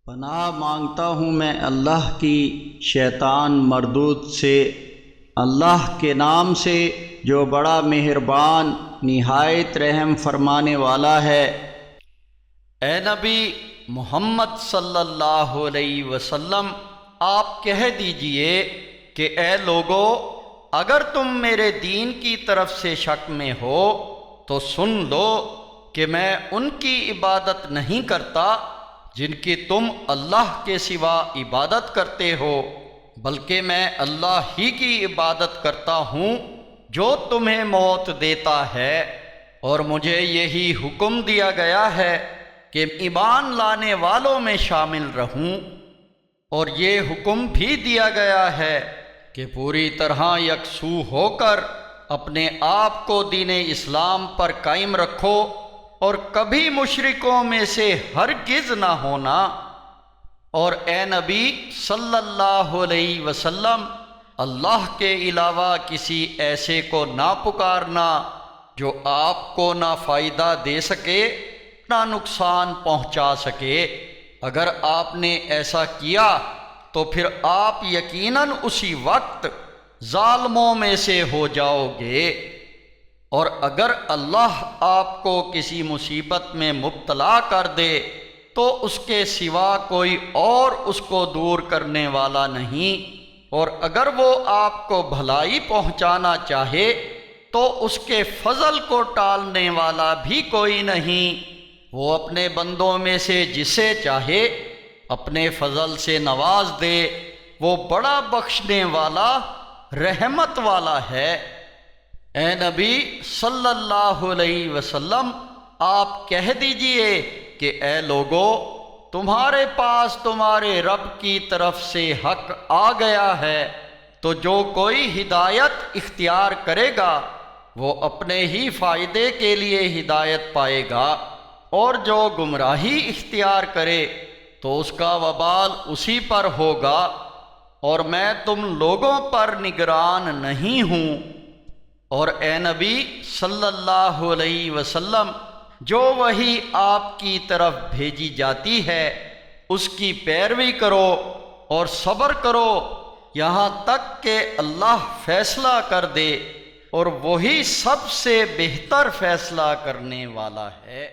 پناہ مانگتا ہوں میں اللہ کی شیطان مردود سے، اللہ کے نام سے جو بڑا مہربان نہایت رحم فرمانے والا ہے۔ اے نبی محمد صلی اللہ علیہ وسلم، آپ کہہ دیجئے کہ اے لوگو، اگر تم میرے دین کی طرف سے شک میں ہو تو سن لو کہ میں ان کی عبادت نہیں کرتا جن کی تم اللہ کے سوا عبادت کرتے ہو، بلکہ میں اللہ ہی کی عبادت کرتا ہوں جو تمہیں موت دیتا ہے، اور مجھے یہی حکم دیا گیا ہے کہ ایمان لانے والوں میں شامل رہوں، اور یہ حکم بھی دیا گیا ہے کہ پوری طرح یکسو ہو کر اپنے آپ کو دین اسلام پر قائم رکھو اور کبھی مشرکوں میں سے ہرگز نہ ہونا۔ اور اے نبی صلی اللہ علیہ وسلم، اللہ کے علاوہ کسی ایسے کو نہ پکارنا جو آپ کو نہ فائدہ دے سکے نہ نقصان پہنچا سکے۔ اگر آپ نے ایسا کیا تو پھر آپ یقیناً اسی وقت ظالموں میں سے ہو جاؤ گے، اور اگر اللہ آپ کو کسی مصیبت میں مبتلا کر دے تو اس کے سوا کوئی اور اس کو دور کرنے والا نہیں، اور اگر وہ آپ کو بھلائی پہنچانا چاہے تو اس کے فضل کو ٹالنے والا بھی کوئی نہیں۔ وہ اپنے بندوں میں سے جسے چاہے اپنے فضل سے نواز دے، وہ بڑا بخشنے والا رحمت والا ہے۔ اے نبی صلی اللہ علیہ وسلم، آپ کہہ دیجئے کہ اے لوگو، تمہارے پاس تمہارے رب کی طرف سے حق آ گیا ہے، تو جو کوئی ہدایت اختیار کرے گا وہ اپنے ہی فائدے کے لیے ہدایت پائے گا، اور جو گمراہی اختیار کرے تو اس کا وبال اسی پر ہوگا، اور میں تم لوگوں پر نگران نہیں ہوں۔ اور اے نبی صلی اللہ علیہ وسلم، جو وحی آپ کی طرف بھیجی جاتی ہے اس کی پیروی کرو اور صبر کرو یہاں تک کہ اللہ فیصلہ کر دے، اور وہی سب سے بہتر فیصلہ کرنے والا ہے۔